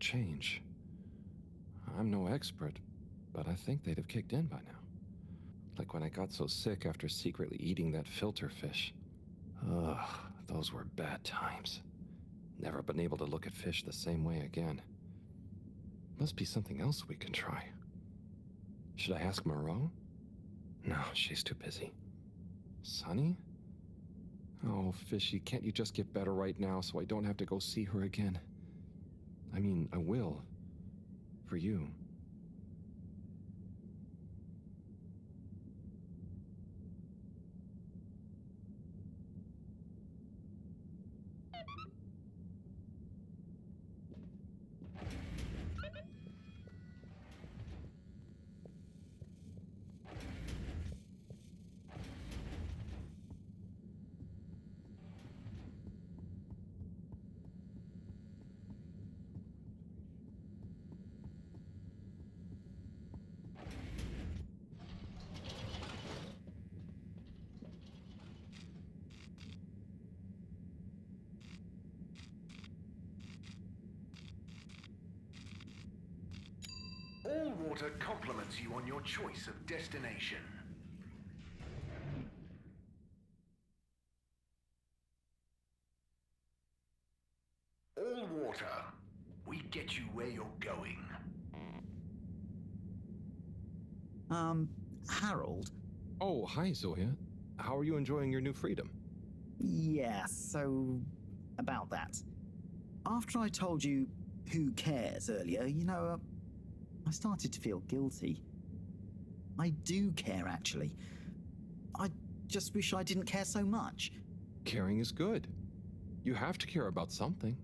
change. I'm no expert, but I think they'd have kicked in by now. Like when I got so sick after secretly eating that filter fish. Ugh, those were bad times. Never been able to look at fish the same way again. Must be something else we can try. Should I ask Moreau? No, she's too busy. Sunny? Oh, Fishy, can't you just get better right now so I don't have to go see her again? I mean, I will. For you. All water compliments you on your choice of destination. All water, we get you where you're going. Harold? Oh, hi, Zoya. How are you enjoying your new freedom? Yeah, so about that. After I told you who cares earlier, I started to feel guilty. I do care, actually. I just wish I didn't care so much. Caring is good. You have to care about something.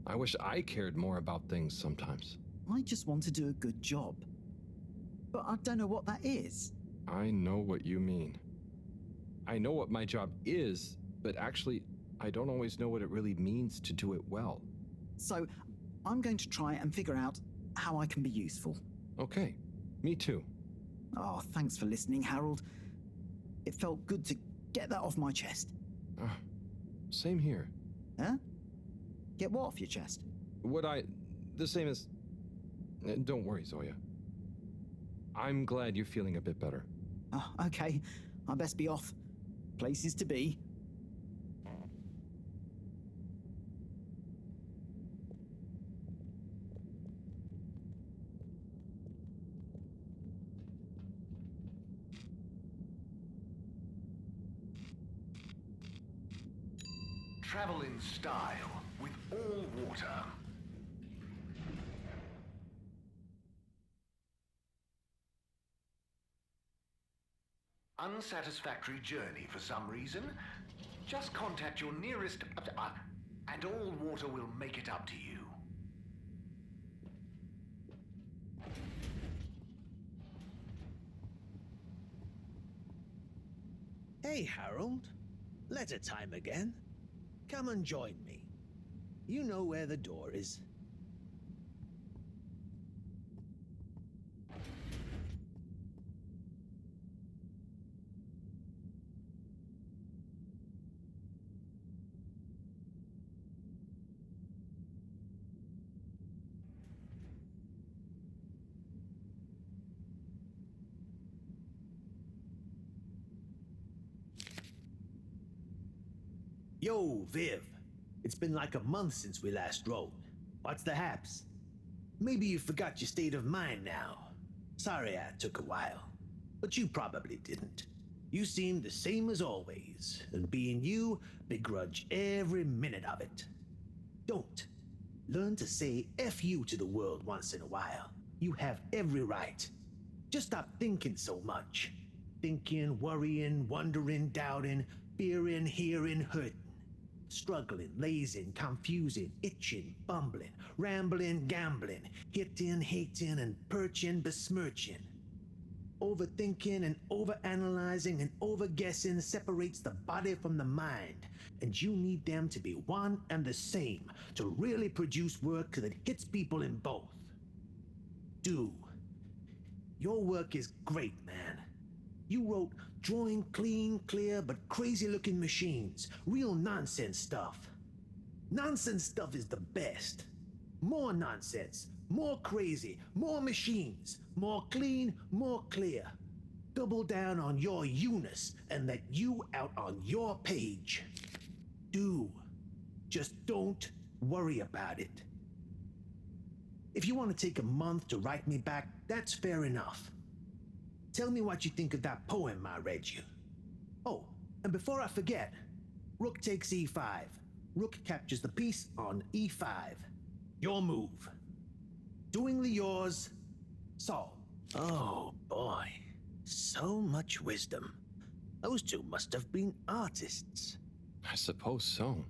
I wish I cared more about things sometimes. I just want to do a good job. But I don't know what that is. I know what you mean. I know what my job is, but actually, I don't always know what it really means to do it well. So, I'm going to try and figure out how I can be useful. Okay, me too. Oh, thanks for listening, Harold. It felt good to get that off my chest. Same here. Huh? Get what off your chest? The same as... Don't worry, Zoya. I'm glad you're feeling a bit better. Oh, okay. I best be off. Places to be. Travel in style with all water. Unsatisfactory journey for some reason? Just contact your nearest... and all water will make it up to you. Hey, Harold. Letter time again. Come and join me. You know where the door is. Yo, Viv. It's been like a month since we last rode. What's the haps? Maybe you forgot your state of mind now. Sorry I took a while, but you probably didn't. You seem the same as always, and being you, begrudge every minute of it. Don't. Learn to say F you to the world once in a while. You have every right. Just stop thinking so much. Thinking, worrying, wondering, doubting, fearing, hearing, hurting. Struggling, lazing, confusing, itching, bumbling, rambling, gambling, hitting, hating, and perching, besmirching. Overthinking and overanalyzing and overguessing separates the body from the mind, and you need them to be one and the same to really produce work that hits people in both. Do. Your work is great, man. You wrote drawing clean, clear, but crazy-looking machines. Real nonsense stuff. Nonsense stuff is the best. More nonsense, more crazy, more machines, more clean, more clear. Double down on your Eunice and let you out on your page. Do. Just don't worry about it. If you want to take a month to write me back, that's fair enough. Tell me what you think of that poem I read you. Oh, and before I forget, rook takes e5. Rook captures the piece on e5. Your move. Doingly yours, Saul. Oh boy, so much wisdom. Those two must have been artists. I suppose so.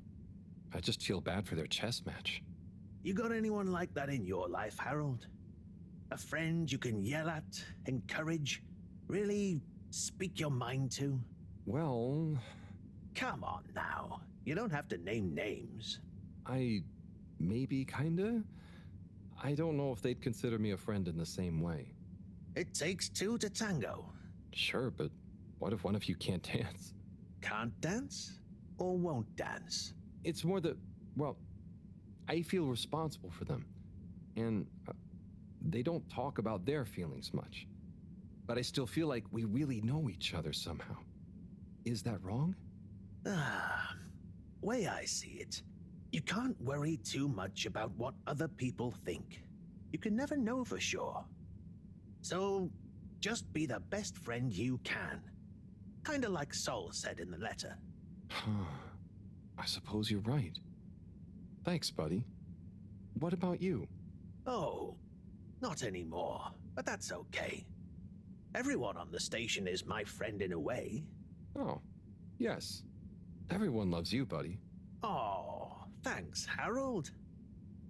I just feel bad for their chess match. You got anyone like that in your life, Harold? A friend you can yell at, encourage, really speak your mind to? Well, Come on now. You don't have to name names. maybe kinda? I don't know if they'd consider me a friend in the same way. It takes two to tango. Sure, but what if one of you can't dance? Can't dance or won't dance? It's more that, well, I feel responsible for them. And they don't talk about their feelings much. But I still feel like we really know each other somehow. Is that wrong? Way I see it, you can't worry too much about what other people think. You can never know for sure. So, just be the best friend you can. Kinda like Sol said in the letter. I suppose you're right. Thanks, buddy. What about you? Oh, not anymore, but that's okay. Everyone on the station is my friend in a way. Oh, yes. Everyone loves you, buddy. Oh, thanks, Harold.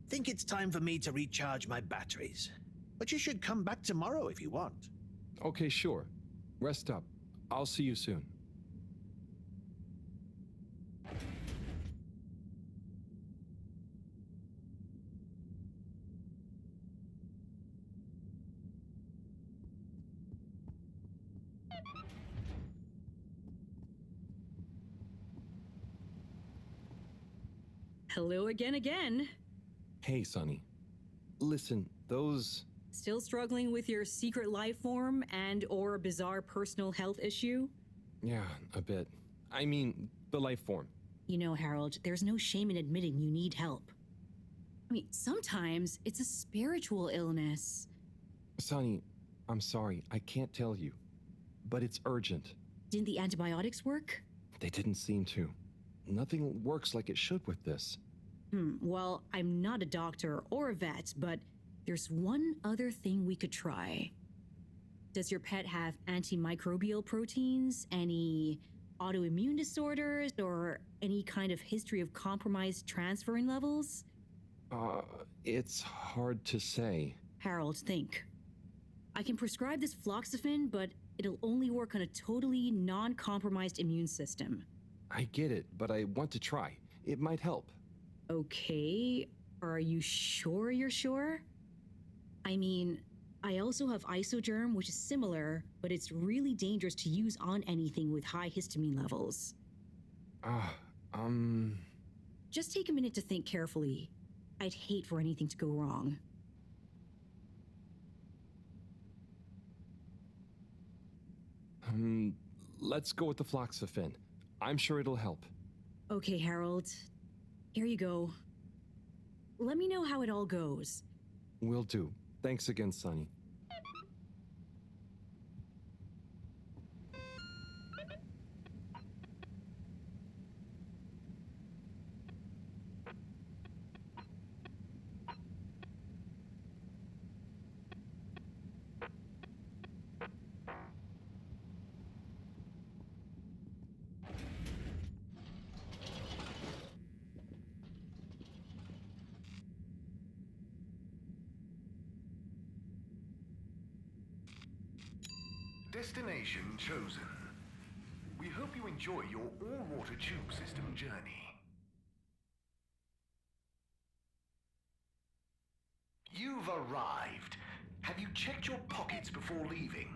Think it's time for me to recharge my batteries. But you should come back tomorrow if you want. Okay, sure. Rest up. I'll see you soon. Hello again. Hey, Sonny. Listen, those... Still struggling with your secret life form and or bizarre personal health issue? Yeah, a bit. I mean, the life form. You know, Harold, there's no shame in admitting you need help. I mean, sometimes it's a spiritual illness. Sonny, I'm sorry, I can't tell you. But it's urgent. Didn't the antibiotics work? They didn't seem to. Nothing works like it should with this. Well, I'm not a doctor or a vet, but there's one other thing we could try. Does your pet have antimicrobial proteins, any autoimmune disorders, or any kind of history of compromised transferrin levels? It's hard to say. Harold, think. I can prescribe this floxifene, but it'll only work on a totally non-compromised immune system. I get it, but I want to try. It might help. Okay, are you sure you're sure? I mean, I also have Isogerm, which is similar, but it's really dangerous to use on anything with high histamine levels. Just take a minute to think carefully. I'd hate for anything to go wrong. Let's go with the floxifene. I'm sure it'll help. Okay, Harold. Here you go. Let me know how it all goes. Will do. Thanks again, Sonny. Destination chosen. We hope you enjoy your all-water tube system journey. You've arrived. Have you checked your pockets before leaving?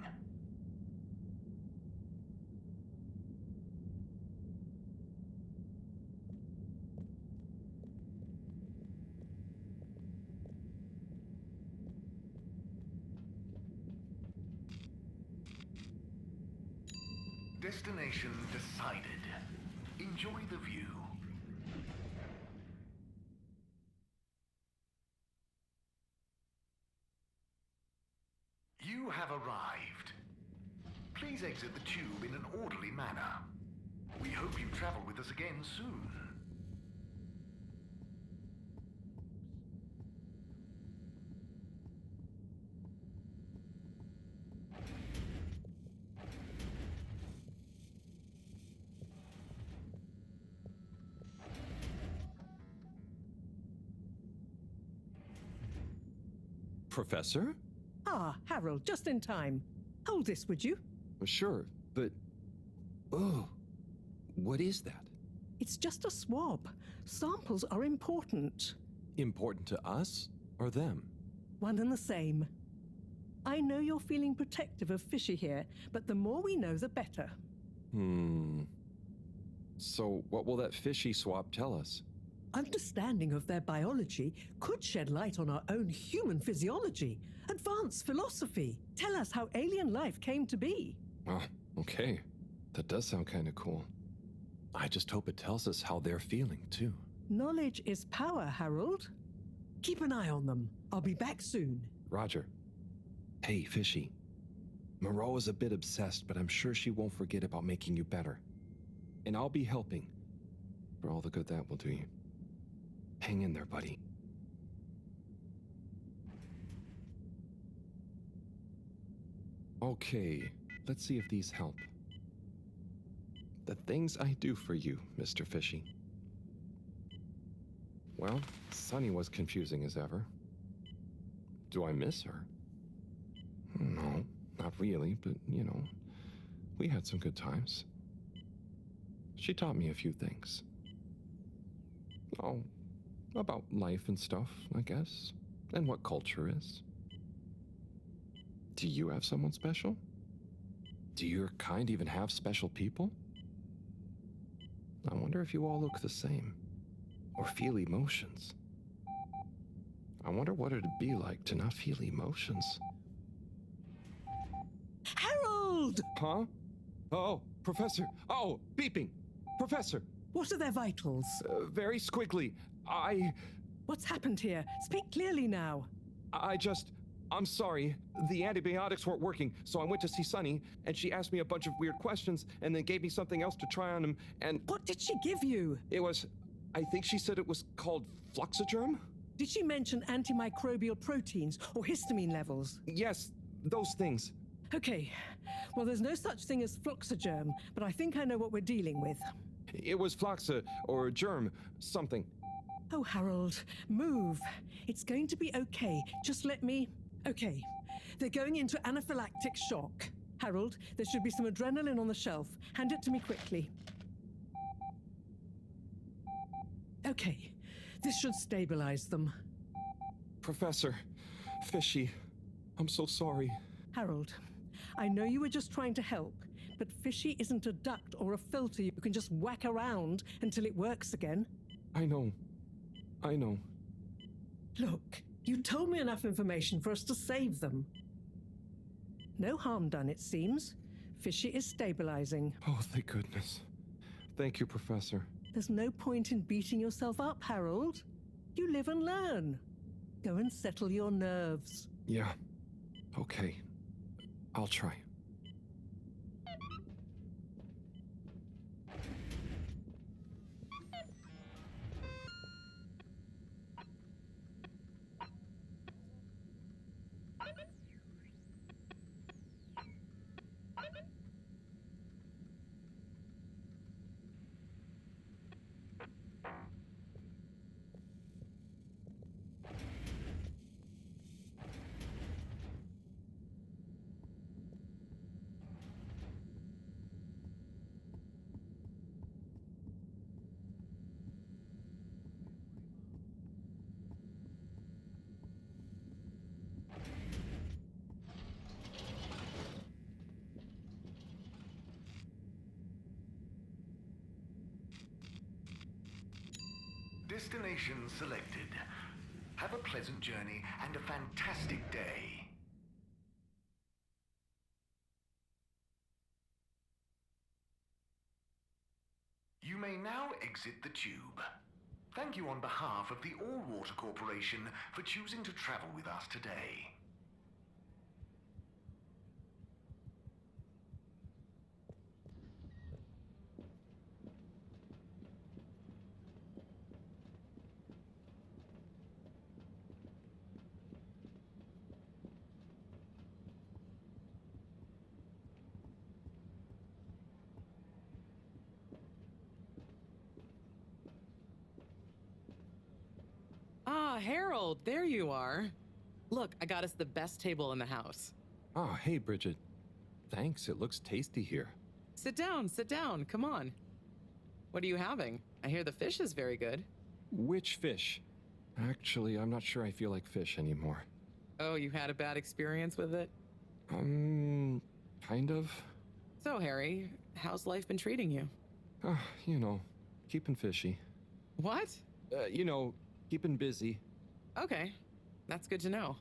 Destination decided. Enjoy the view. You have arrived. Please exit the tube in an orderly manner. We hope you travel with us again soon. Professor? Ah, Harold, just in time. Hold this, would you? Sure, but... Oh, what is that? It's just a swab. Samples are important. Important to us or them? One and the same. I know you're feeling protective of Fishy here, but the more we know, the better. So what will that fishy swab tell us? Understanding of their biology could shed light on our own human physiology, advance philosophy, tell us how alien life came to be. Oh, okay. That does sound kind of cool. I just hope it tells us how they're feeling, too. Knowledge is power, Harold. Keep an eye on them. I'll be back soon. Roger. Hey, Fishy. Moreau is a bit obsessed, but I'm sure she won't forget about making you better. And I'll be helping. For all the good that will do you. Hang in there, buddy. Okay, let's see if these help. The things I do for you, Mr. Fishy. Well, Sunny was confusing as ever. Do I miss her? No, not really, but, you know, we had some good times. She taught me a few things. Oh, about life and stuff, I guess, and what culture is. Do you have someone special? Do your kind even have special people? I wonder if you all look the same, or feel emotions. I wonder what it'd be like to not feel emotions. Harold! Huh? Oh, Professor! Oh, beeping! Professor! What are their vitals? Very squiggly. What's happened here? Speak clearly now. I'm sorry. The antibiotics weren't working, so I went to see Sunny, and she asked me a bunch of weird questions, and then gave me something else to try on him, and... What did she give you? It was... I think she said it was called Fluxogerm? Did she mention antimicrobial proteins or histamine levels? Yes, those things. Okay. Well, there's no such thing as Fluxogerm, but I think I know what we're dealing with. It was Floxa, or germ, something. Oh, Harold, move. It's going to be okay. Just let me... Okay. They're going into anaphylactic shock. Harold, there should be some adrenaline on the shelf. Hand it to me quickly. Okay. This should stabilize them. Professor, Fishy, I'm so sorry. Harold, I know you were just trying to help, but Fishy isn't a duct or a filter you can just whack around until it works again. I know. Look, you told me enough information for us to save them. No harm done, it seems. Fishy is stabilizing. Oh, thank goodness. Thank you, Professor. There's no point in beating yourself up, Harold. You live and learn. Go and settle your nerves. Yeah. Okay. I'll try. Destination selected. Have a pleasant journey and a fantastic day. You may now exit the tube. Thank you on behalf of the All Water Corporation for choosing to travel with us today. Ah, Harold, there you are. Look, I got us the best table in the house. Oh, hey, Bridget. Thanks, it looks tasty here. Sit down, come on. What are you having? I hear the fish is very good. Which fish? Actually, I'm not sure I feel like fish anymore. Oh, you had a bad experience with it? Kind of. So, Harry, how's life been treating you? You know, keeping fishy. What? Keeping busy. Okay, that's good to know.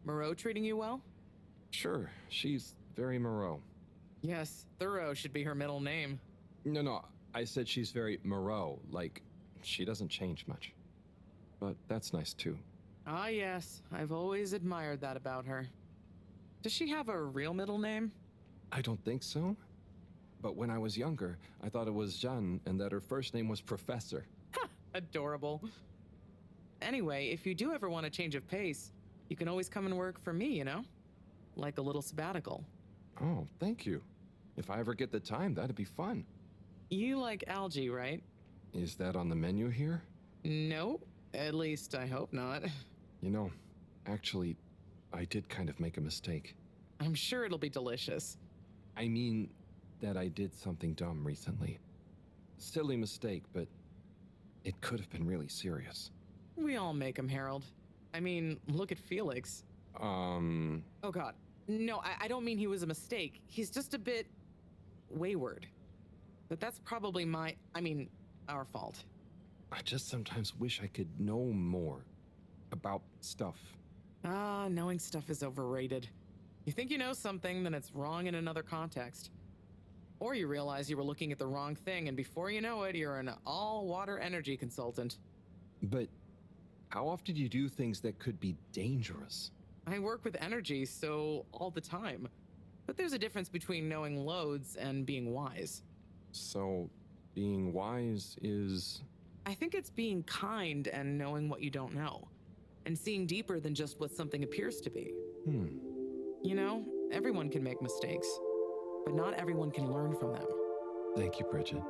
Moreau treating you well? Sure, she's very Moreau. Yes, Thorough should be her middle name. No, I said she's very Moreau, like, she doesn't change much. But that's nice too. Ah, yes, I've always admired that about her. Does she have a real middle name? I don't think so. But when I was younger, I thought it was Jeanne and that her first name was Professor. Adorable. Anyway, if you do ever want a change of pace, you can always come and work for me, you know? Like a little sabbatical. Oh, thank you. If I ever get the time, that'd be fun. You like algae, right? Is that on the menu here? No, at least I hope not. Actually, I did kind of make a mistake. I'm sure it'll be delicious. I mean, that I did something dumb recently. Silly mistake, but it could have been really serious. We all make them, Harold. I mean, look at Felix. Oh god. No, I don't mean he was a mistake. He's just a bit wayward. But that's probably our fault. I just sometimes wish I could know more about stuff. Ah, knowing stuff is overrated. You think you know something, then it's wrong in another context. Or you realize you were looking at the wrong thing, and before you know it, you're an all-water energy consultant. But how often do you do things that could be dangerous? I work with energy, so all the time. But there's a difference between knowing loads and being wise. So, being wise is... I think it's being kind and knowing what you don't know. And seeing deeper than just what something appears to be. You know, everyone can make mistakes. But not everyone can learn from them. Thank you, Bridget.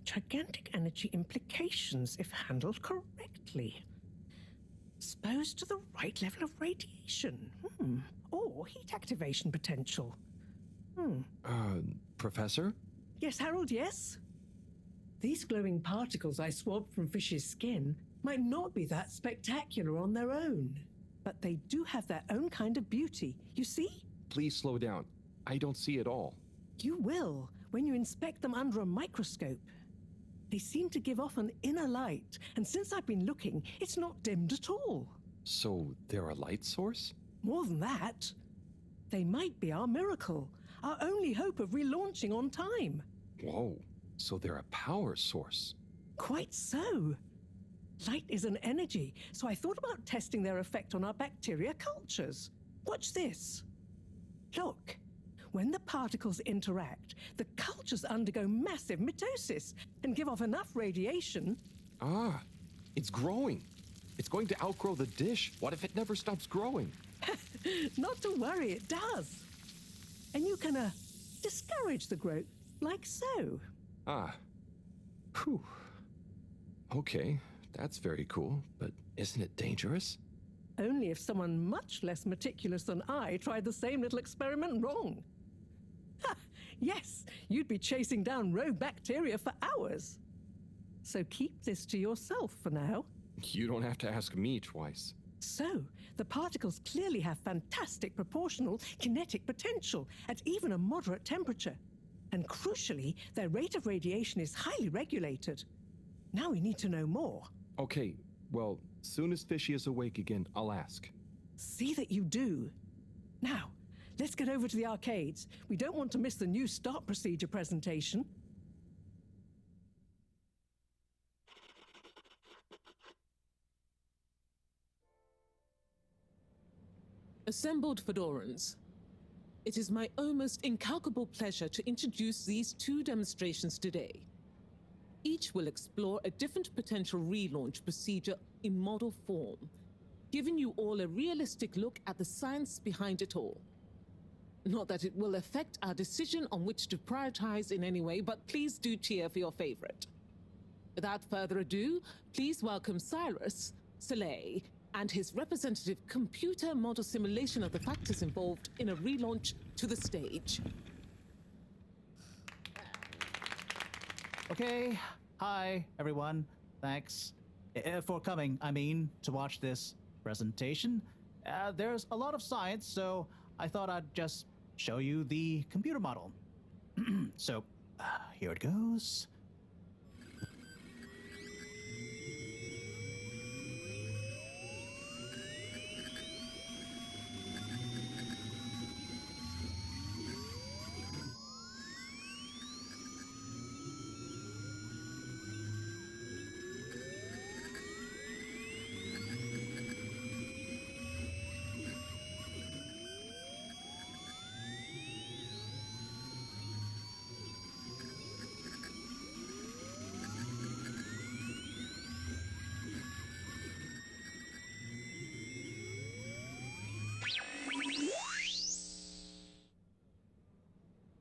Gigantic energy implications if handled correctly. Exposed to the right level of radiation. Or heat activation potential. Professor? Yes, Harold, yes? These glowing particles I swabbed from fish's skin might not be that spectacular on their own, but they do have their own kind of beauty, you see? Please slow down. I don't see it all. You will when you inspect them under a microscope. They seem to give off an inner light, and since I've been looking, it's not dimmed at all. So they're a light source? More than that, they might be our miracle, our only hope of relaunching on time. Whoa, so they're a power source. Quite so. Light is an energy, so I thought about testing their effect on our bacteria cultures. Watch this. Look, when the particles interact, the cultures undergo massive mitosis and give off enough radiation. Ah, it's growing. It's going to outgrow the dish. What if it never stops growing? Not to worry, it does. And you can discourage the growth, like so. Ah. Whew. Okay, that's very cool, but isn't it dangerous? Only if someone much less meticulous than I tried the same little experiment wrong. Ha! Yes, you'd be chasing down rogue bacteria for hours. So keep this to yourself for now. You don't have to ask me twice. So, the particles clearly have fantastic proportional kinetic potential at even a moderate temperature. And crucially, their rate of radiation is highly regulated. Now we need to know more. Okay, well, soon as Fishy is awake again, I'll ask. See that you do. Now, let's get over to the arcades. We don't want to miss the new start procedure presentation. Assembled Fedorans, it is my almost incalculable pleasure to introduce these two demonstrations today. Each will explore a different potential relaunch procedure in model form, giving you all a realistic look at the science behind it all. Not that it will affect our decision on which to prioritize in any way, but please do cheer for your favorite. Without further ado, please welcome Cyrus, Soleil, and his representative computer model simulation of the factors involved in a relaunch to the stage. Okay, hi everyone. Thanks for coming, to watch this presentation. There's a lot of science, so I thought I'd just show you the computer model. So, here it goes.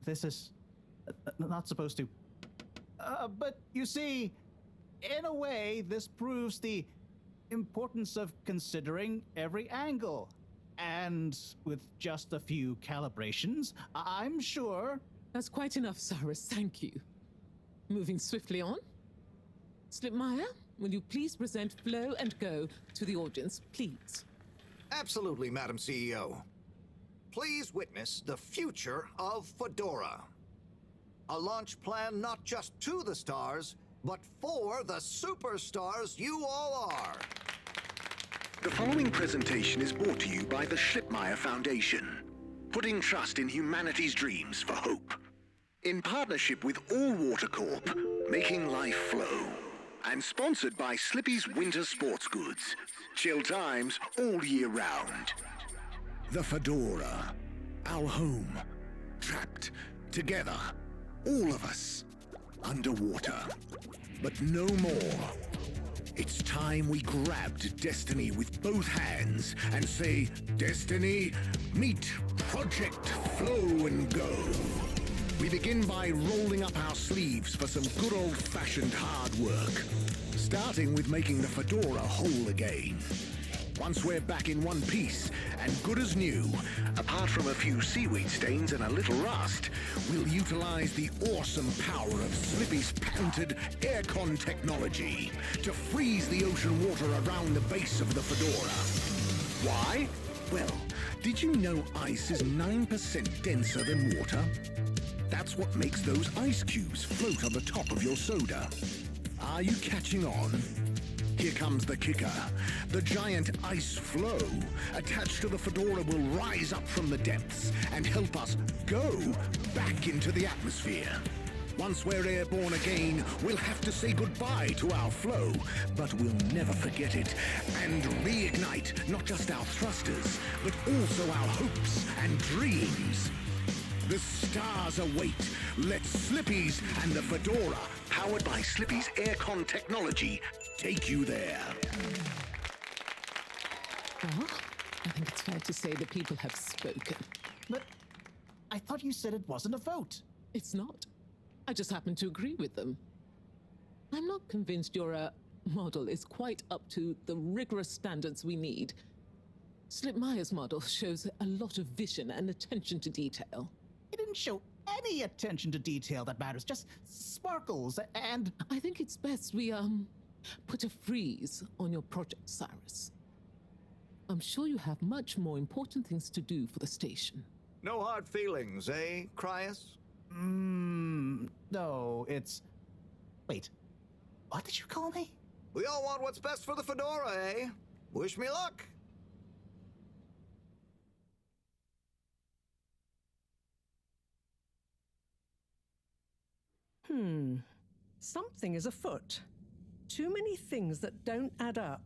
This is not supposed to. But you see, in a way, this proves the importance of considering every angle. And with just a few calibrations, I'm sure. That's quite enough, Cyrus, thank you. Moving swiftly on. Slipmeyer, will you please present Flow and Go to the audience, please? Absolutely, Madam CEO. Please witness the future of Fedora. A launch plan not just to the stars, but for the superstars you all are. The following presentation is brought to you by the Slipmeyer Foundation, putting trust in humanity's dreams for hope. In partnership with All Water Corp, making life flow. And sponsored by Slippy's Winter Sports Goods. Chill times all year round. The Fedora, our home, trapped together, all of us, underwater. But no more. It's time we grabbed Destiny with both hands and say, Destiny, meet Project Flow and Go. We begin by rolling up our sleeves for some good old-fashioned hard work, starting with making the fedora whole again. Once we're back in one piece and good as new, apart from a few seaweed stains and a little rust, we'll utilize the awesome power of Slippy's patented aircon technology to freeze the ocean water around the base of the fedora. Why? Well, did you know ice is 9% denser than water? That's what makes those ice cubes float on the top of your soda. Are you catching on? Here comes the kicker. The giant ice flow attached to the fedora will rise up from the depths and help us go back into the atmosphere. Once we're airborne again, we'll have to say goodbye to our flow, but we'll never forget it and reignite not just our thrusters, but also our hopes and dreams. The stars await. Let Slippy's and the fedora, powered by Slippy's aircon technology, take you there. Well, I think it's fair to say the people have spoken. But I thought you said it wasn't a vote. It's not. I just happen to agree with them. I'm not convinced your model is quite up to the rigorous standards we need. Slipmeyer's model shows a lot of vision and attention to detail. It didn't show any attention to detail that matters, just sparkles and... I think it's best we, put a freeze on your project, Cyrus. I'm sure you have much more important things to do for the station. No hard feelings, eh, Cryus? No, it's... Wait, what did you call me? We all want what's best for the fedora, eh? Wish me luck. Something is afoot. Too many things that don't add up.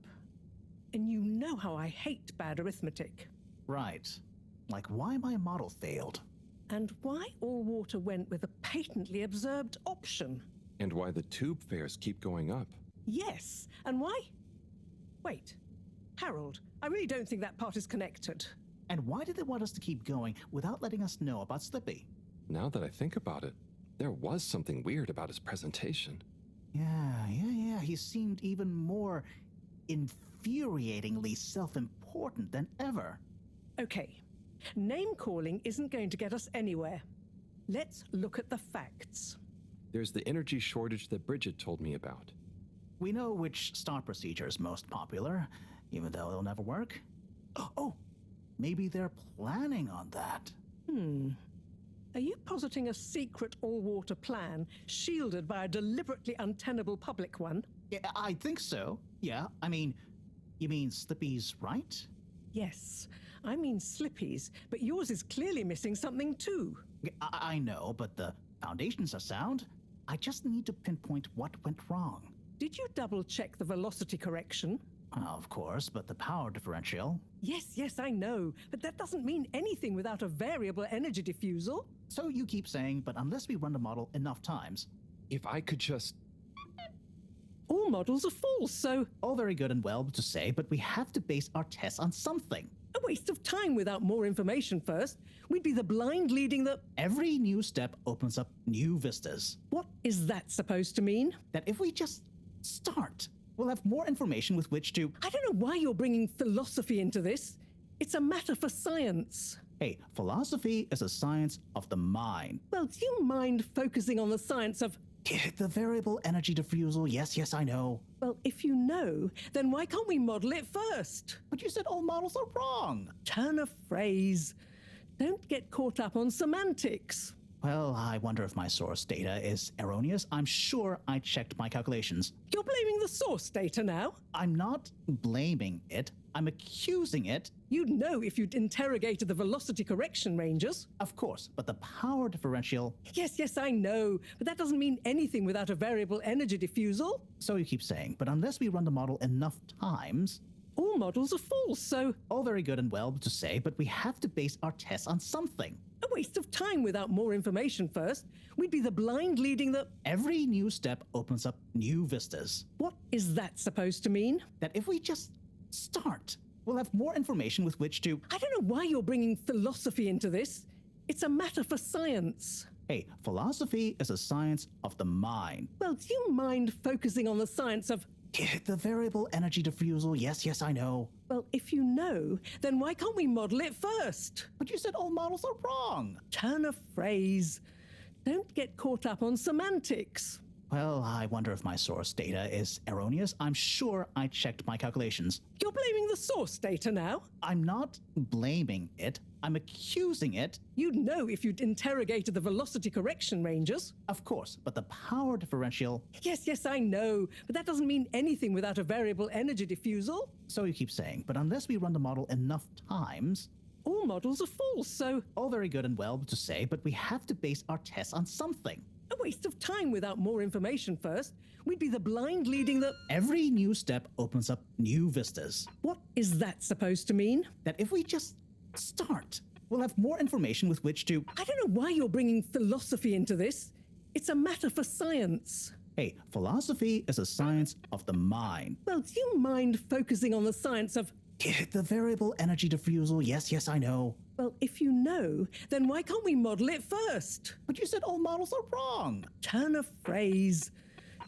And you know how I hate bad arithmetic. Right. Like why my model failed. And why all water went with a patently absurd option. And why the tube fares keep going up. Yes, and why? Wait, Harold, I really don't think that part is connected. And why did they want us to keep going without letting us know about Slippy? Now that I think about it, there was something weird about his presentation. Yeah. He seemed even more infuriatingly self-important than ever. Okay, name-calling isn't going to get us anywhere. Let's look at the facts. There's the energy shortage that Bridget told me about. We know which start procedure is most popular, even though it'll never work. Oh, maybe they're planning on that. Are you positing a secret all-water plan shielded by a deliberately untenable public one? Yeah, I think so. Yeah, I mean, you mean Slippy's right? Yes, I mean Slippy's, but yours is clearly missing something too. I know, but the foundations are sound. I just need to pinpoint what went wrong. Did you double-check the velocity correction? Of course, but the power differential... Yes, I know, but that doesn't mean anything without a variable energy diffusal. So you keep saying, but unless we run the model enough times... If I could just... All models are false, so... All very good and well to say, but we have to base our tests on something. A waste of time without more information first. We'd be the blind leading the... Every new step opens up new vistas. What is that supposed to mean? That if we just start, we'll have more information with which to... I don't know why you're bringing philosophy into this. It's a matter for science. Hey, philosophy is a science of the mind. Well, do you mind focusing on the science of... The variable energy diffusal, yes, I know. Well, if you know, then why can't we model it first? But you said all models are wrong. Turn a phrase. Don't get caught up on semantics. Well, I wonder if my source data is erroneous. I'm sure I checked my calculations. You're blaming the source data now? I'm not blaming it. I'm accusing it. You'd know if you'd interrogated the velocity correction ranges. Of course, but the power differential... Yes, I know, but that doesn't mean anything without a variable energy diffusal. So you keep saying, but unless we run the model enough times... All models are false, so... All very good and well to say, but we have to base our tests on something. A waste of time without more information first. We'd be the blind leading the... Every new step opens up new vistas. What is that supposed to mean? That if we just start, we'll have more information with which to... I don't know why you're bringing philosophy into this. It's a matter for science. Hey, philosophy is a science of the mind. Well, do you mind focusing on the science of. The variable energy diffusal, yes, I know. Well, if you know, then why can't we model it first? But you said all models are wrong. Turn a phrase. Don't get caught up on semantics. Well, I wonder if my source data is erroneous. I'm sure I checked my calculations. You're blaming the source data now? I'm not blaming it. I'm accusing it. You'd know if you'd interrogated the velocity correction ranges. Of course, but the power differential... Yes, I know. But that doesn't mean anything without a variable energy diffusal. So you keep saying, but unless we run the model enough times... All models are false, so... All very good and well to say, but we have to base our tests on something. A waste of time without more information first. We'd be the blind leading the... Every new step opens up new vistas. What is that supposed to mean? That if we just start, we'll have more information with which to... I don't know why you're bringing philosophy into this. It's a matter for science. Hey, philosophy is a science of the mind. Well, do you mind focusing on the science of... The variable energy diffusal, yes, I know. Well, if you know, then why can't we model it first? But you said all models are wrong. Turn a phrase.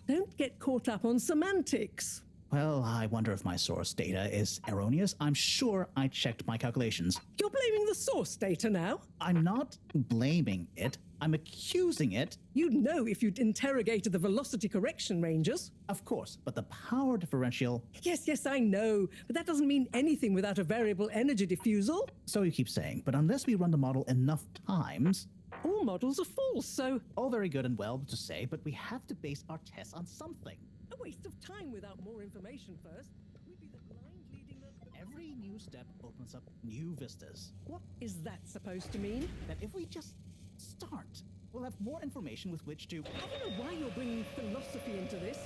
Don't get caught up on semantics. Well, I wonder if my source data is erroneous. I'm sure I checked my calculations. You're blaming the source data now? I'm not blaming it. I'm accusing it. You'd know if you'd interrogated the velocity correction ranges. Of course, but the power differential... Yes, I know. But that doesn't mean anything without a variable energy diffusal. So you keep saying, but unless we run the model enough times... All models are false, so... All very good and well to say, but we have to base our tests on something. A waste of time without more information first. We'd be the blind leading the... Every new step opens up new vistas. What is that supposed to mean? That if we just start, we'll have more information with which to... I don't know why you're bringing philosophy into this.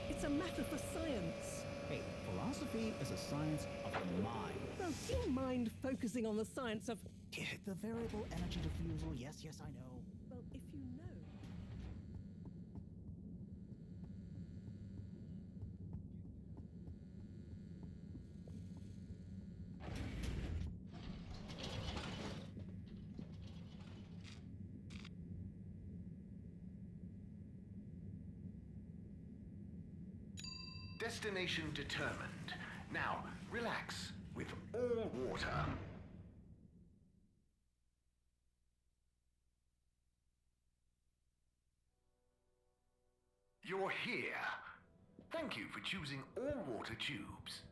It's a matter for science. Hey, philosophy is a science of the mind. Well, do you mind focusing on the science of... The variable energy diffusal, yes, I know. Well, if you know... Destination determined. Now, relax with all water. You're here. Thank you for choosing all water tubes.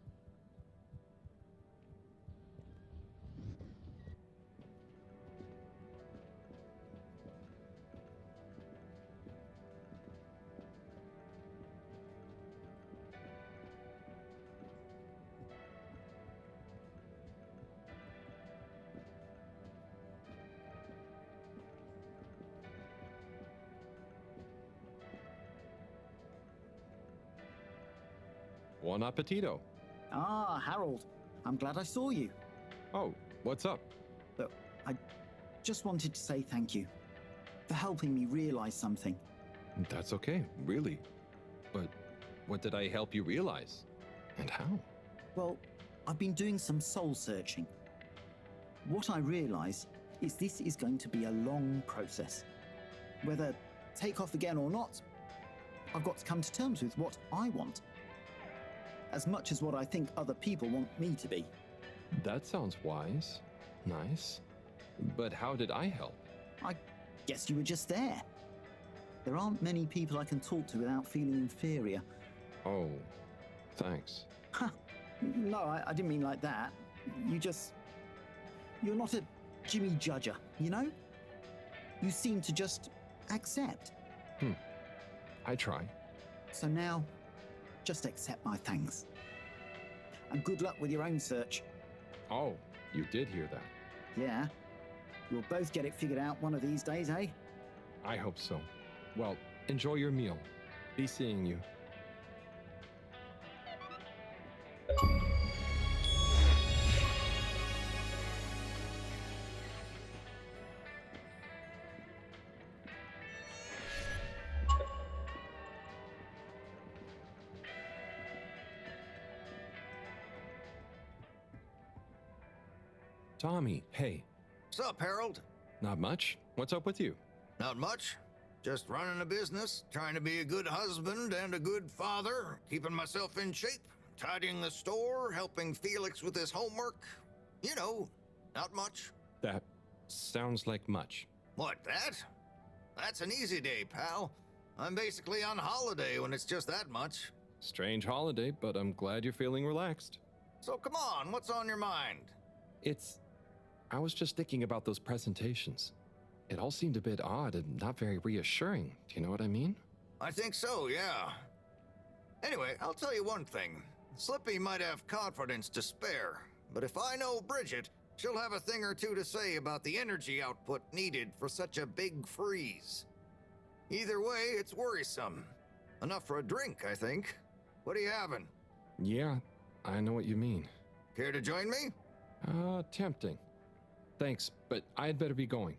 Buon appetito. Ah, Harold. I'm glad I saw you. Oh, what's up? Look, I just wanted to say thank you for helping me realize something. That's okay, really. But what did I help you realize? And how? Well, I've been doing some soul searching. What I realize is this is going to be a long process. Whether take off again or not, I've got to come to terms with what I want. As much as what I think other people want me to be. That sounds wise. Nice. But how did I help? I guess you were just there. There aren't many people I can talk to without feeling inferior. Oh, thanks. Ha! No, I didn't mean like that. You're not a Jimmy Judger, you know? You seem to just accept. I try. So now, just accept my thanks. And good luck with your own search. Oh, you did hear that. Yeah. We'll both get it figured out one of these days, eh? I hope so. Well, enjoy your meal. Be seeing you. Tommy, hey. Sup, Harold? Not much. What's up with you? Not much. Just running a business, trying to be a good husband and a good father, keeping myself in shape, tidying the store, helping Felix with his homework. You know, not much. That sounds like much. What, that? That's an easy day, pal. I'm basically on holiday when it's just that much. Strange holiday, but I'm glad you're feeling relaxed. So come on, what's on your mind? I was just thinking about those presentations. It all seemed a bit odd and not very reassuring. Do you know what I mean? I think so, yeah. Anyway, I'll tell you one thing. Slippy might have confidence to spare, but if I know Bridget, she'll have a thing or two to say about the energy output needed for such a big freeze. Either way, it's worrisome. Enough for a drink, I think. What are you having? Yeah, I know what you mean. Care to join me? Tempting. Thanks, but I'd better be going.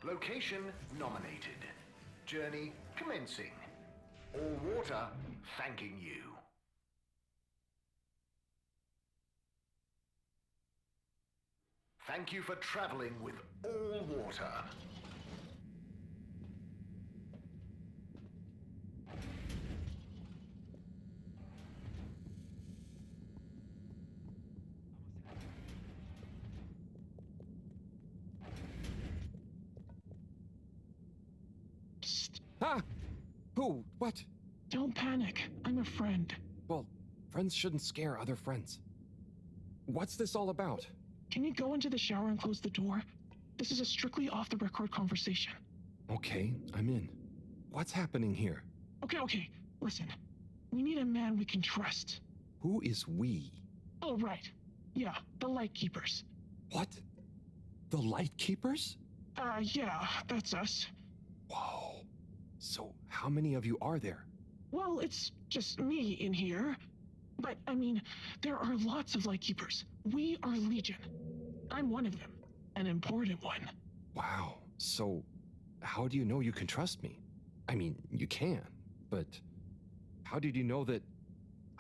Location nominated. Journey commencing. All water thanking you. Thank you for traveling with all water. Ah! Who? What? Don't panic. I'm a friend. Well, friends shouldn't scare other friends. What's this all about? Can you go into the shower and close the door? This is a strictly off-the-record conversation. Okay, I'm in. What's happening here? Okay. Listen. We need a man we can trust. Who is we? Oh, right. Yeah, the Lightkeepers. What? The Lightkeepers? Yeah, that's us. Whoa. So, how many of you are there? Well, it's just me in here. But, I mean, there are lots of Lightkeepers. We are Legion. I'm one of them. An important one. Wow. So, how do you know you can trust me? I mean, you can, but how did you know that?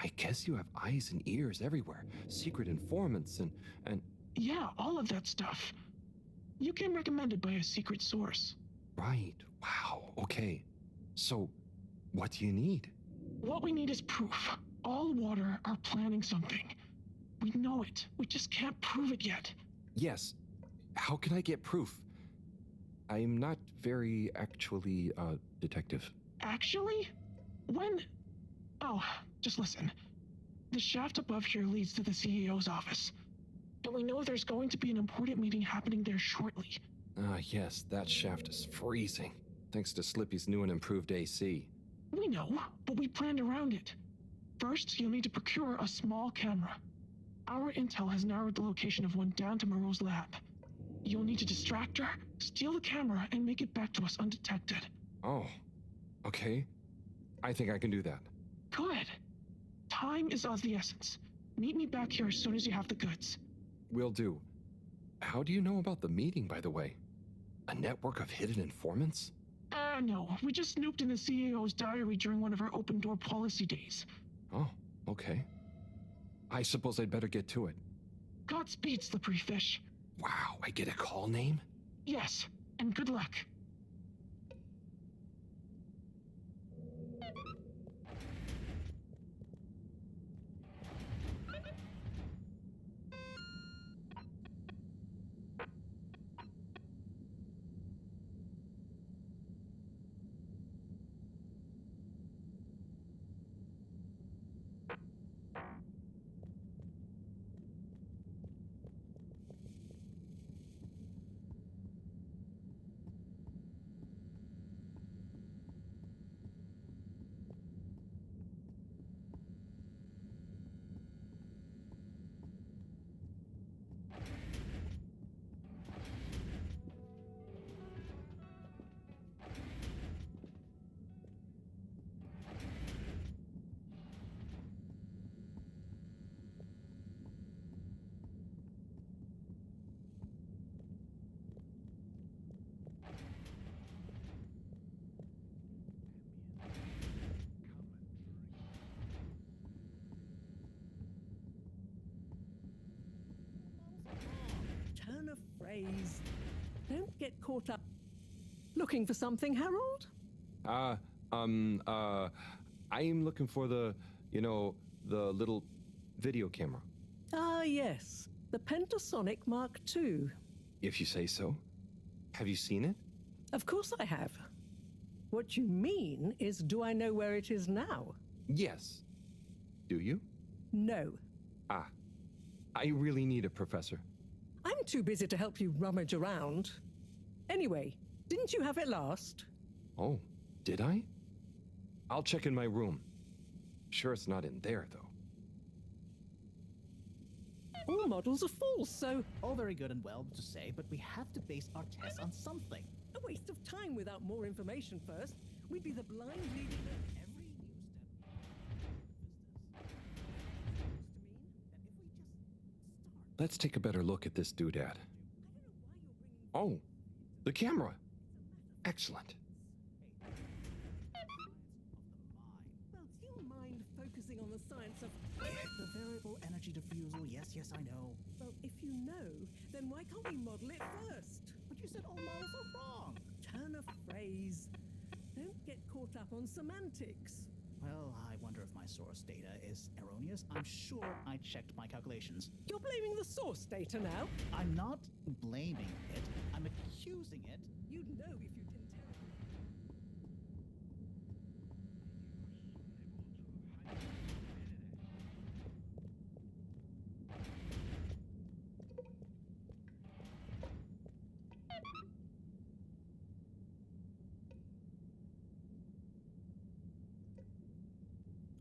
I guess you have eyes and ears everywhere, secret informants and... Yeah, all of that stuff. You came recommended by a secret source. Right. Wow. Okay. So, what do you need? What we need is proof. All water are planning something. We know it. We just can't prove it yet. Yes. How can I get proof? I'm not very detective. Actually? When? Oh, just listen. The shaft above here leads to the CEO's office. And we know there's going to be an important meeting happening there shortly. Yes, that shaft is freezing. Thanks to Slippy's new and improved AC. We know, but we planned around it. First, you'll need to procure a small camera. Our intel has narrowed the location of one down to Moreau's lab. You'll need to distract her, steal the camera, and make it back to us undetected. Oh, okay. I think I can do that. Good. Time is of the essence. Meet me back here as soon as you have the goods. Will do. How do you know about the meeting, by the way? A network of hidden informants? No. We just snooped in the CEO's diary during one of our open-door policy days. Oh, okay. I suppose I'd better get to it. Godspeed, Slippery Fish. Wow, I get a call name? Yes, and good luck. phrase. Don't get caught up. Looking for something, Harold? I'm looking for the little video camera. Ah, yes. The Pentasonic Mark II. If you say so. Have you seen it? Of course I have. What you mean is, do I know where it is now? Yes. Do you? No. Ah. I really need it, Professor. I'm too busy to help you rummage around. Anyway, didn't you have it last? Oh, did I? I'll check in my room. Sure it's not in there, though. All models are false, so All very good and well to say, but we have to base our tests on something. a waste of time without more information first. We'd be the blind leading the... Every new step Let's take a better look at this doodad. Oh, the camera. Excellent. Well, do you mind focusing on the science of... The variable energy diffusal, yes, I know. Well, if you know, then why can't we model it first? But you said all models are wrong. Turn a phrase. Don't get caught up on semantics. Well, I wonder if my source data is erroneous. I'm sure I checked my calculations. You're blaming the source data now? I'm not blaming it. I'm accusing it. You'd know if you didn't tell me.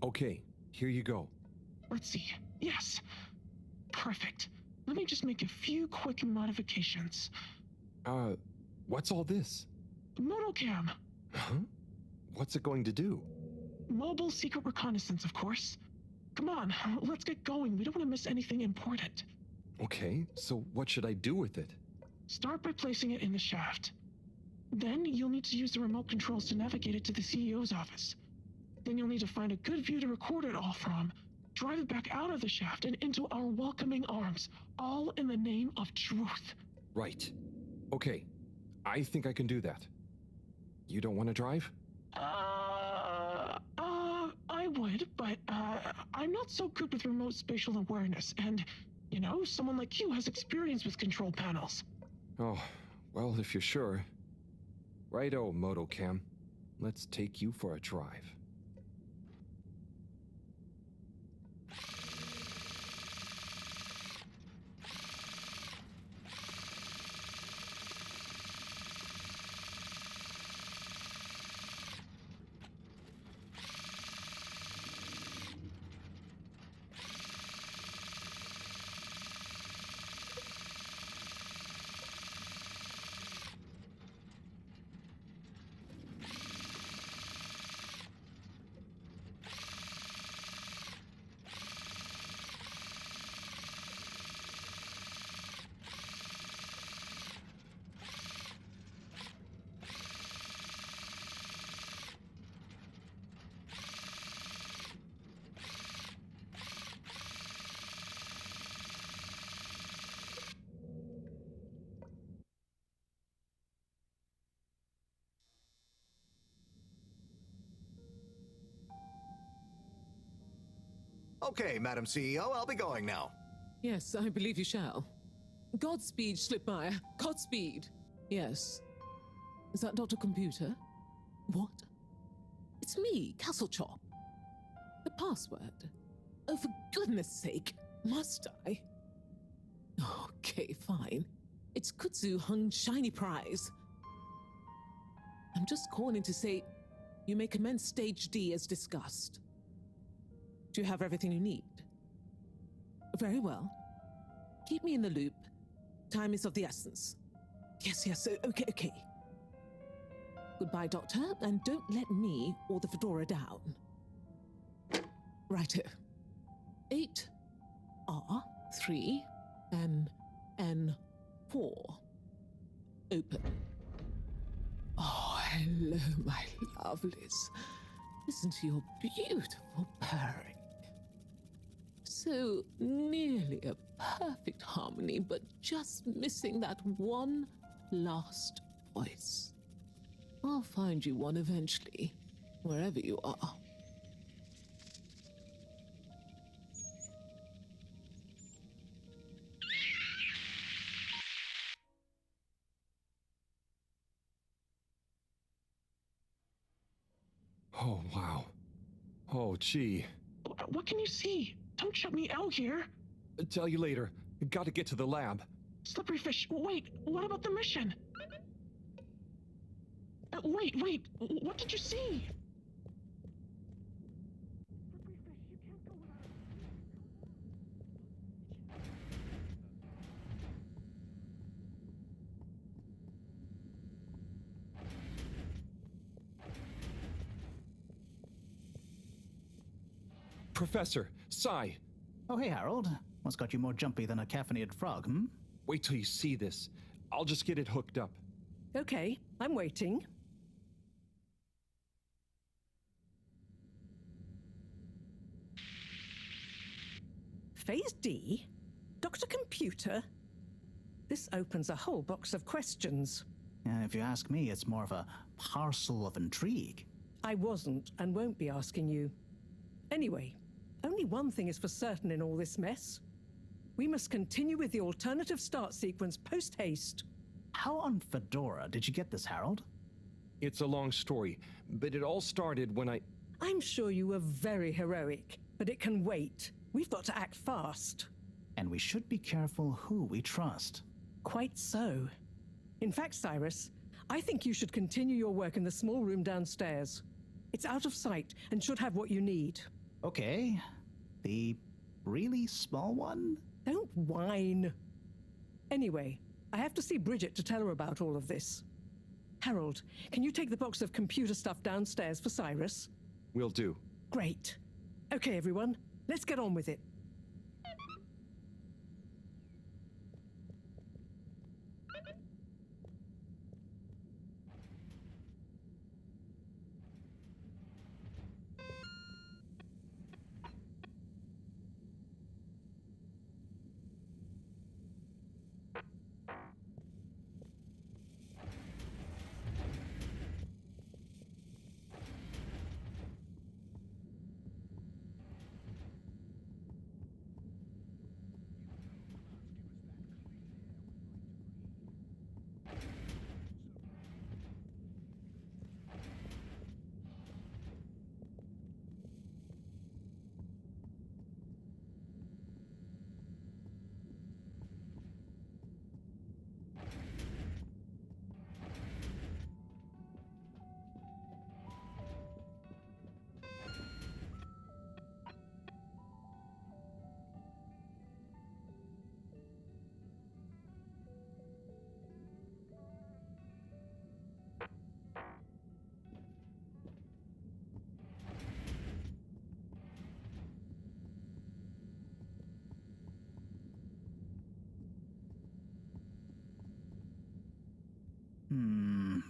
Okay, here you go. Let's see. Yes. Perfect. Let me just make a few quick modifications. What's all this? Modal cam. Huh? What's it going to do? Mobile secret reconnaissance, of course. Come on, let's get going. We don't want to miss anything important. Okay, so what should I do with it? Start by placing it in the shaft. Then you'll need to use the remote controls to navigate it to the CEO's office. Then you'll need to find a good view to record it all from, drive it back out of the shaft and into our welcoming arms, all in the name of truth. Right. Okay, I think I can do that. You don't want to drive? I would, but, I'm not so good with remote spatial awareness, and, someone like you has experience with control panels. Oh, well, if you're sure. Righto, Motocam. Let's take you for a drive. Okay, Madam CEO, I'll be going now. Yes, I believe you shall. Godspeed, Schlipmeyer. Godspeed. Yes. Is that Dr. Computer? What? It's me, Castlechop. The password. Oh, for goodness sake. Must I? Okay, fine. It's Kutsu Hung Shiny Prize. I'm just calling to say you may commence Stage D as discussed. Do you have everything you need? Very well. Keep me in the loop. Time is of the essence. Yes, okay. Goodbye, Doctor, and don't let me or the Fedora down. Righto. 8 R3 N4. Open. Oh, hello, my lovelies. Listen to your beautiful purring. So nearly a perfect harmony, but just missing that one last voice. I'll find you one eventually, wherever you are. Oh, wow. Oh, gee. What can you see? Don't shut me out here. Tell you later. Gotta get to the lab. Slippery fish, wait, what about the mission? Wait, what did you see? Professor, Sai, Oh, hey, Harold. What's got you more jumpy than a caffeinated frog, hmm? wait till you see this. I'll just get it hooked up. Okay, I'm waiting. Phase D? Dr. Computer? This opens a whole box of questions. If you ask me, it's more of a parcel of intrigue. I wasn't and won't be asking you. Anyway, only one thing is for certain in all this mess. We must continue with the alternative start sequence post-haste. How on Fedora did you get this, Harold? It's a long story, but it all started when I'm sure you were very heroic, but it can wait. We've got to act fast. And we should be careful who we trust. Quite so. In fact, Cyrus, I think you should continue your work in the small room downstairs. It's out of sight and should have what you need. Okay. The really small one? Don't whine. Anyway, I have to see Bridget to tell her about all of this. Harold, can you take the box of computer stuff downstairs for Cyrus? Will do. Great. Okay, everyone, let's get on with it.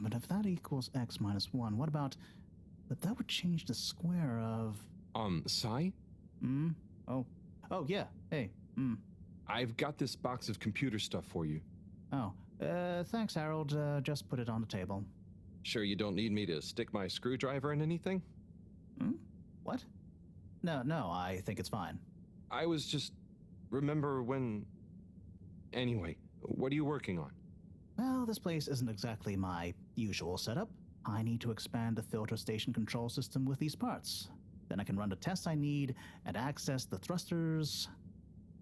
But if that equals x minus 1, what about... But that would change the square of... Sai? Oh, yeah, hey, I've got this box of computer stuff for you. Oh, thanks, Harold. Just put it on the table. Sure you don't need me to stick my screwdriver in anything? What? No, I think it's fine. I was just... Remember when... Anyway, what are you working on? Well, this place isn't exactly my usual setup. I need to expand the filter station control system with these parts. Then I can run the tests I need and access the thrusters.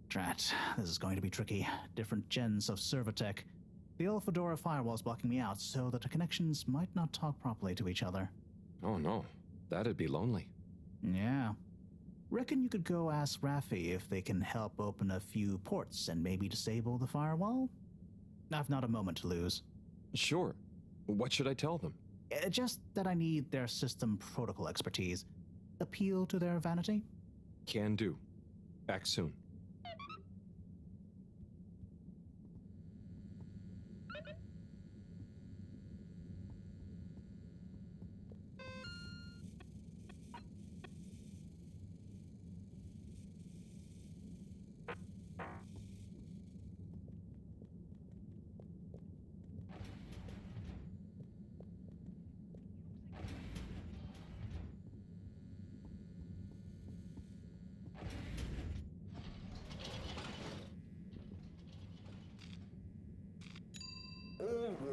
Drat, this is going to be tricky. Different gens of server tech. The old Fedora firewall's blocking me out so that the connections might not talk properly to each other. Oh no, that'd be lonely. Yeah. Reckon you could go ask Raffi if they can help open a few ports and maybe disable the firewall? I've not a moment to lose. Sure. What should I tell them? Just that I need their system protocol expertise. Appeal to their vanity? Can do. Back soon.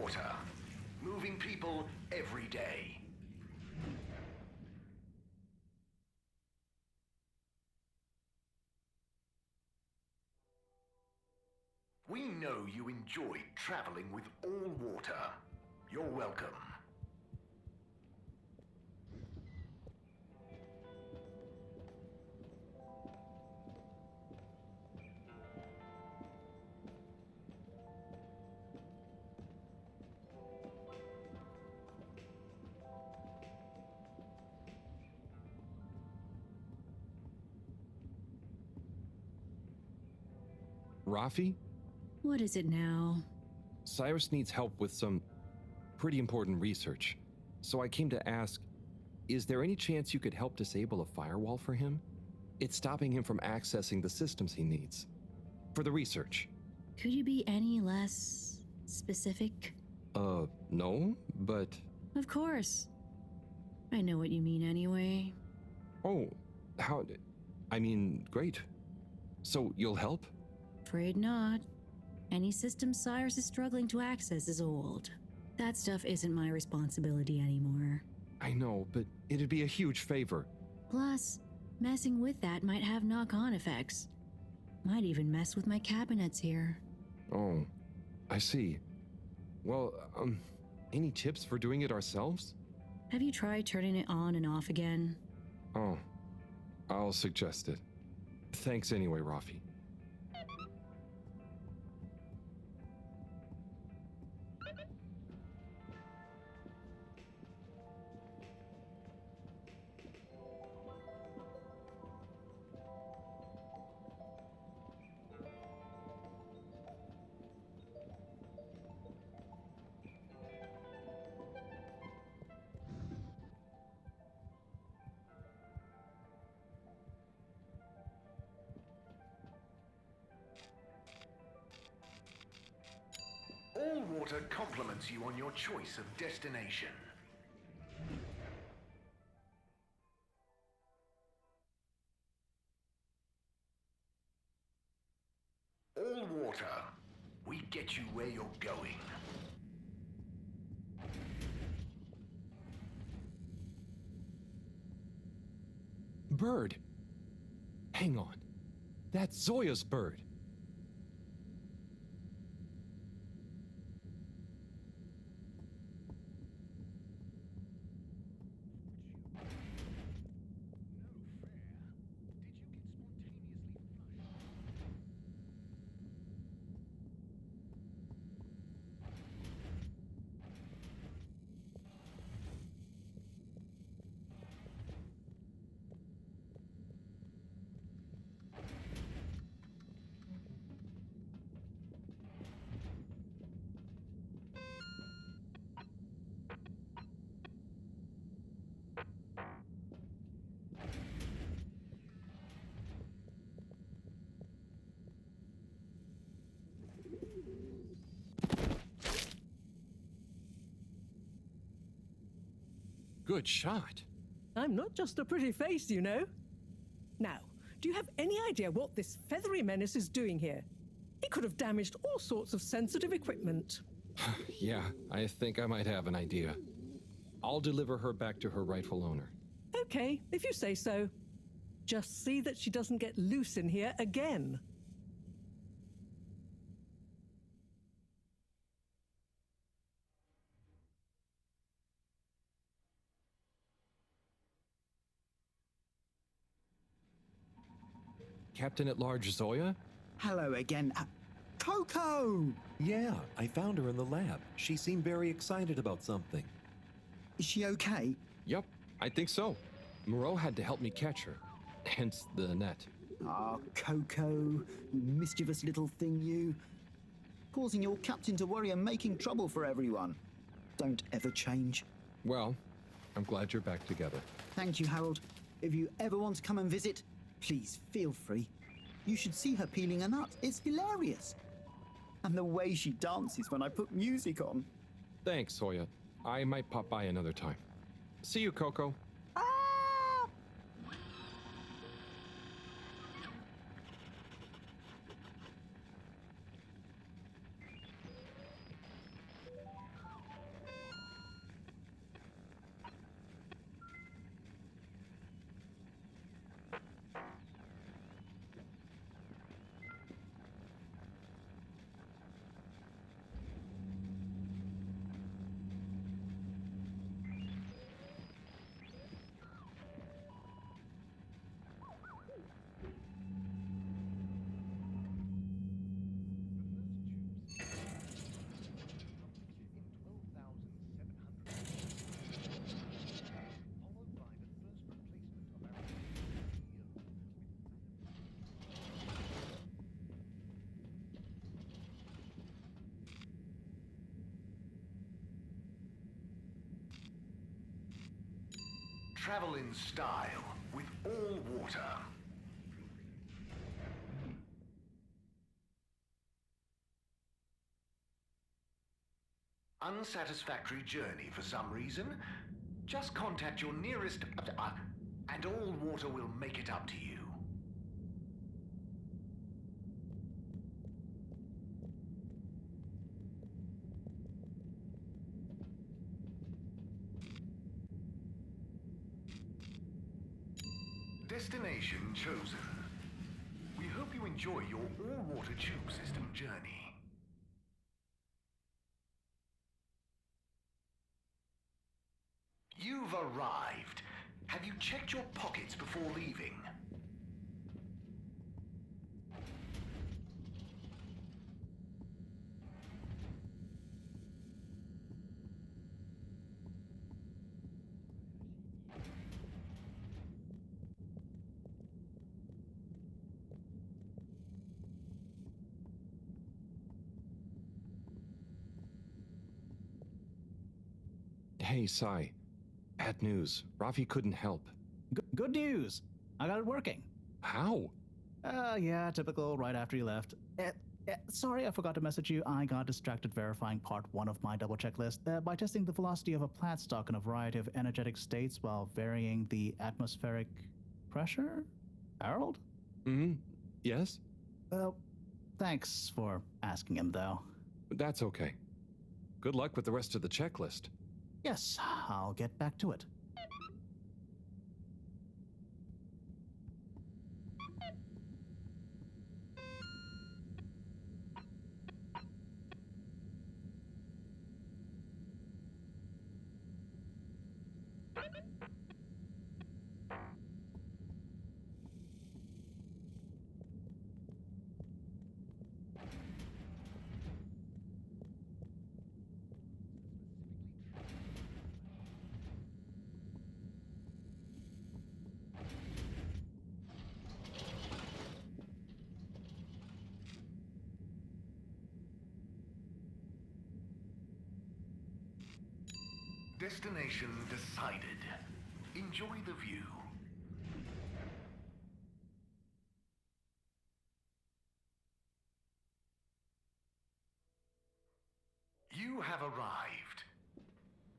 water, moving people every day. We know you enjoyed traveling with all water. You're welcome. Rafi? What is it now? Cyrus needs help with some pretty important research. So I came to ask, is there any chance you could help disable a firewall for him? It's stopping him from accessing the systems he needs. For the research. Could you be any less specific? No, but... Of course. I know what you mean anyway. Oh, I mean, great. So you'll help? Afraid not. Any system Cyrus is struggling to access is old. That stuff isn't my responsibility anymore. I know, but it'd be a huge favor. Plus, messing with that might have knock-on effects. Might even mess with my cabinets here. Oh, I see. Well, any tips for doing it ourselves? Have you tried turning it on and off again? Oh, I'll suggest it. Thanks anyway, Rafi. All water compliments you on your choice of destination. All water, we get you where you're going. Bird! Hang on. That's Zoya's bird. Good shot. I'm not just a pretty face, you know. Now, do you have any idea what this feathery menace is doing here? He could have damaged all sorts of sensitive equipment. Yeah, I think I might have an idea. I'll deliver her back to her rightful owner. Okay, if you say so. Just see that she doesn't get loose in here again. Captain at Large Zoya? Hello again. Coco! Yeah, I found her in the lab. She seemed very excited about something. Is she okay? Yep, I think so. Moreau had to help me catch her. Hence the net. Ah, Coco, you mischievous little thing, you. Causing your captain to worry and making trouble for everyone. Don't ever change. Well, I'm glad you're back together. Thank you, Harold. If you ever want to come and visit, please feel free. You should see her peeling a nut. It's hilarious. And the way she dances when I put music on. Thanks, Zoya. I might pop by another time. See you, Coco. Travel in style with all water. Unsatisfactory journey for some reason? Just contact your nearest... and all water will make it up to you. Destination chosen. We hope you enjoy your all-water tube system journey. You've arrived. Have you checked your pockets before leaving? Hey, Sai. Bad news. Rafi couldn't help. Good news. I got it working. How? Yeah, typical, right after you left. Sorry, I forgot to message you. I got distracted verifying part 1 of my double checklist by testing the velocity of a plant stock in a variety of energetic states while varying the atmospheric pressure? Harold? Yes? Thanks for asking him, though. That's okay. Good luck with the rest of the checklist. Yes, I'll get back to it. Destination decided. Enjoy the view. You have arrived.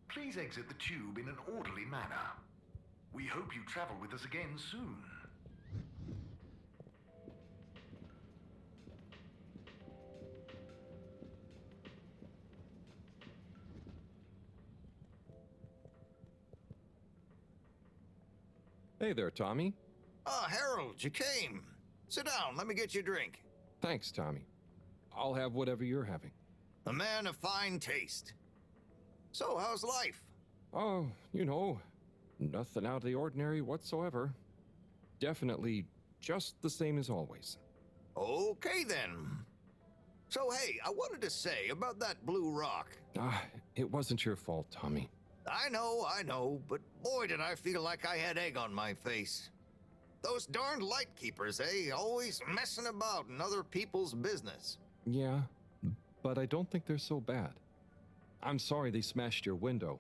Please exit the tube in an orderly manner. We hope you travel with us again soon. Hey there, Tommy. Ah, Harold, you came. Sit down, let me get you a drink. Thanks, Tommy. I'll have whatever you're having. A man of fine taste. So, how's life? Oh, nothing out of the ordinary whatsoever. Definitely just the same as always. Okay, then. So, hey, I wanted to say about that blue rock. It wasn't your fault, Tommy. I know, but boy did I feel like I had egg on my face. Those darned light keepers, eh? Always messing about in other people's business. Yeah, but I don't think they're so bad. I'm sorry they smashed your window,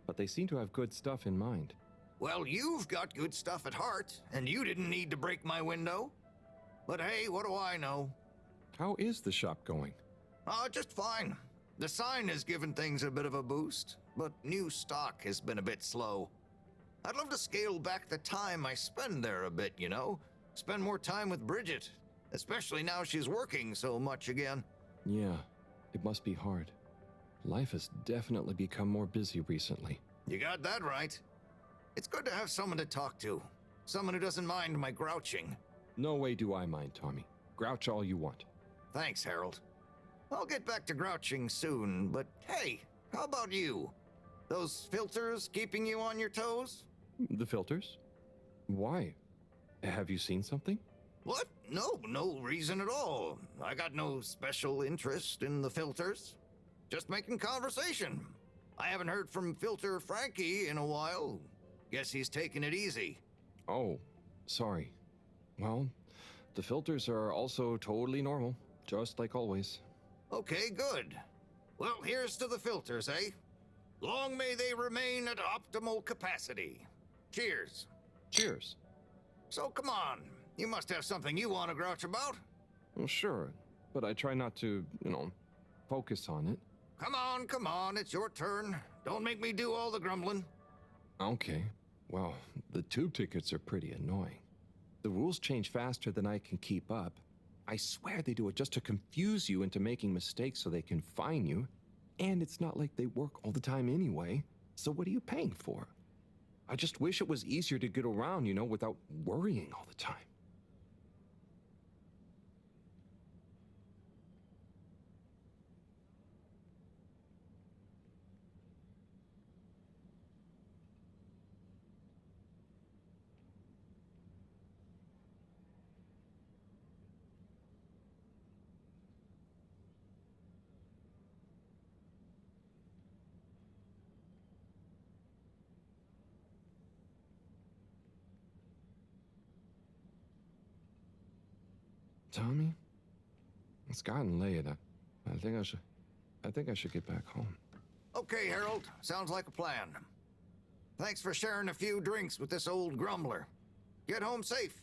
but they seem to have good stuff in mind. Well, you've got good stuff at heart, and you didn't need to break my window. But hey, what do I know? How is the shop going? Just fine. The sign has given things a bit of a boost, but new stock has been a bit slow. I'd love to scale back the time I spend there a bit, Spend more time with Bridget, especially now she's working so much again. Yeah, it must be hard. Life has definitely become more busy recently. You got that right. It's good to have someone to talk to. Someone who doesn't mind my grouching. No way do I mind, Tommy. Grouch all you want. Thanks, Harold. I'll get back to grouching soon, but hey, how about you? Those filters keeping you on your toes? The filters? Why? Have you seen something? What? No reason at all. I got no special interest in the filters. Just making conversation. I haven't heard from Filter Frankie in a while. Guess he's taking it easy. Oh, sorry. Well, the filters are also totally normal, just like always. Okay, good. Well, here's to the filters, eh? Long may they remain at optimal capacity. Cheers. Cheers. So come on. You must have something you want to grouch about. Well, sure, but I try not to, focus on it. Come on, it's your turn. Don't make me do all the grumbling. Okay. Well, the tube tickets are pretty annoying. The rules change faster than I can keep up. I swear they do it just to confuse you into making mistakes so they can fine you. And it's not like they work all the time anyway, so what are you paying for? I just wish it was easier to get around, without worrying all the time. Tommy, it's gotten late. I think I should get back home. Okay, Harold. Sounds like a plan. Thanks for sharing a few drinks with this old grumbler. Get home safe.